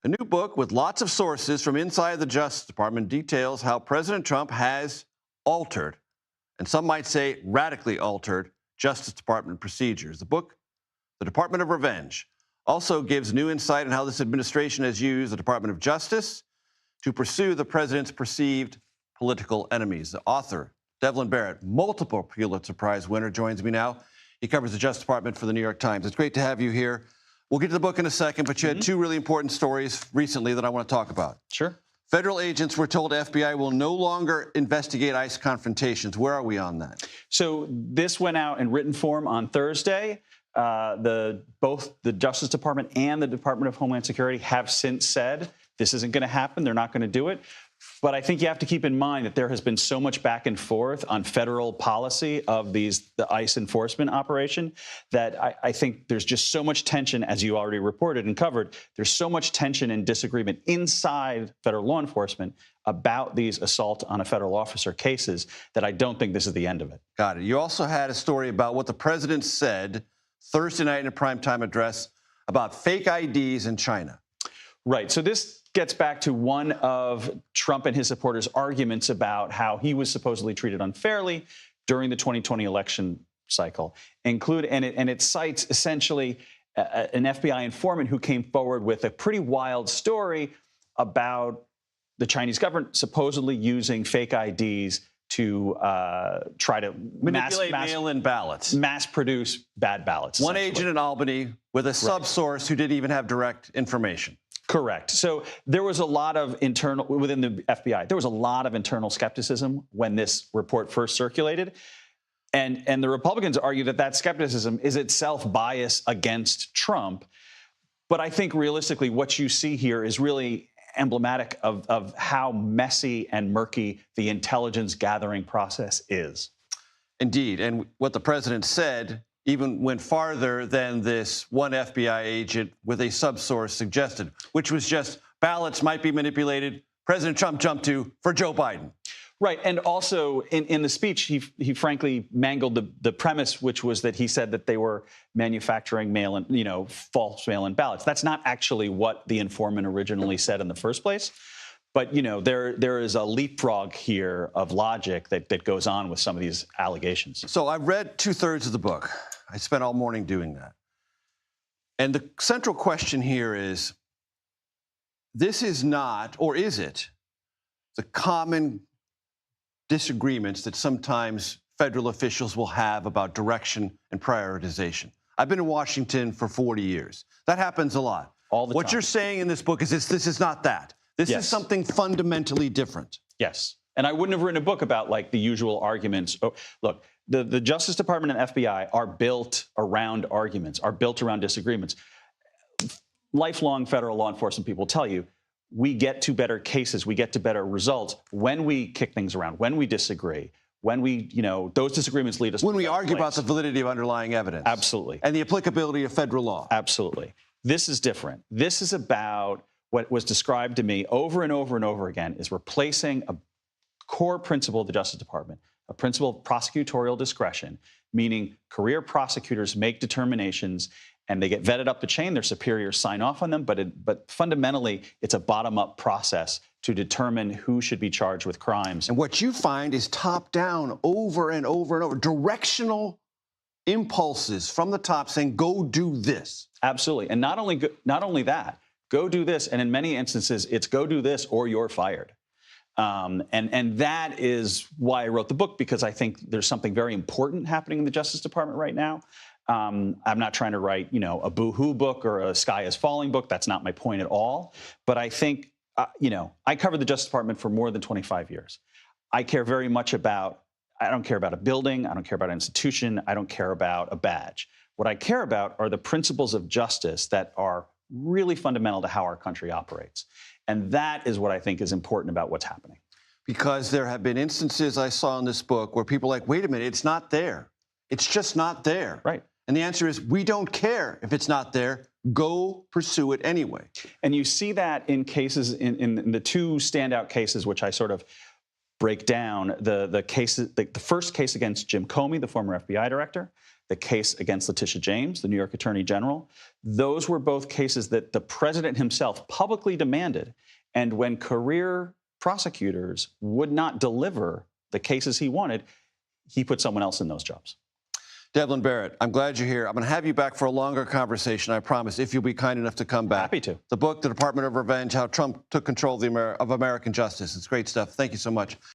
A new book with lots of sources from inside the Justice Department details how President Trump has altered, and some might say radically altered, Justice Department procedures. The book, The Department of Revenge, also gives new insight on how this administration has used the Department of Justice to pursue the president's perceived political enemies. The author, Devlin Barrett, multiple Pulitzer Prize winner, joins me now. He covers the Justice Department for the New York Times. It's great to have you here. We'll get to the book in a second, but you had two really important stories recently that I want to talk about. Sure. Federal agents were told FBI will no longer investigate ICE confrontations. Where are we on that? So this went out in written form on Thursday. Both the Justice Department and the Department of Homeland Security have since said this isn't going to happen. They're not going to do it. But I think you have to keep in mind that there has been so much back and forth on federal policy of the ICE enforcement operation that I think there's just so much tension, as you already reported and covered. There's so much tension and disagreement inside federal law enforcement about these assault on a federal officer cases that I don't think this is the end of it. Got it. You also had a story about what the president said Thursday night in a primetime address about fake IDs in China. Right. So this gets back to one of Trump and his supporters' arguments about how he was supposedly treated unfairly during the 2020 election cycle. And it cites essentially an FBI informant who came forward with a pretty wild story about the Chinese government supposedly using fake IDs to try to manipulate mail-in ballots, mass produce bad ballots. One agent in Albany with a subsource who didn't even have direct information. Correct. So there was a lot of internal, within the FBI, there was a lot of internal skepticism when this report first circulated. And the Republicans argue that that skepticism is itself bias against Trump. But I think realistically, what you see here is really emblematic of how messy and murky the intelligence gathering process is. Indeed. And what the president said even went farther than this one FBI agent with a subsource suggested, which was just ballots might be manipulated. President Trump jumped to for Joe Biden. Right. And also in the speech, he frankly mangled the premise, which was that he said that they were manufacturing false mail-in ballots. That's not actually what the informant originally said in the first place. But, there is a leapfrog here of logic that goes on with some of these allegations. So I read 2/3 of the book. I spent all morning doing that. And the central question here is, this is not, or is it, the common disagreements that sometimes federal officials will have about direction and prioritization. I've been in Washington for 40 years. That happens a lot. All the time. What you're saying in this book is this is not that. This is something fundamentally different. Yes. And I wouldn't have written a book about like the usual arguments. Oh, look, the Justice Department and FBI are built around arguments, are built around disagreements. Lifelong federal law enforcement people tell you, we get to better cases, we get to better results when we kick things around, when we disagree, when we, those disagreements lead us when we argue about the validity of underlying evidence. Absolutely. And the applicability of federal law. Absolutely. This is different. This is about what was described to me over and over and over again is replacing a core principle of the Justice Department, a principle of prosecutorial discretion, meaning career prosecutors make determinations and they get vetted up the chain, their superiors sign off on them, but fundamentally, it's a bottom-up process to determine who should be charged with crimes. And what you find is top-down over and over and over, directional impulses from the top saying, go do this. Absolutely. And not only that, go do this, and in many instances, it's go do this or you're fired. And that is why I wrote the book, because I think there's something very important happening in the Justice Department right now. I'm not trying to write, a boo-hoo book or a sky is falling book. That's not my point at all. But I think, I covered the Justice Department for more than 25 years. I care very much about, I don't care about a building. I don't care about an institution. I don't care about a badge. What I care about are the principles of justice that are really fundamental to how our country operates. And that is what I think is important about what's happening. Because there have been instances I saw in this book where people are like, wait a minute, it's not there. It's just not there. Right. And the answer is, we don't care if it's not there. Go pursue it anyway. And you see that in cases, in the two standout cases, which I sort of break down the cases, the first case against Jim Comey, the former FBI director, the case against Letitia James, the New York Attorney General. Those were both cases that the president himself publicly demanded. And when career prosecutors would not deliver the cases he wanted, he put someone else in those jobs. Devlin Barrett, I'm glad you're here. I'm going to have you back for a longer conversation, I promise, if you'll be kind enough to come back. Happy to. The book, The Department of Revenge, How Trump Took Control of American Justice. It's great stuff. Thank you so much.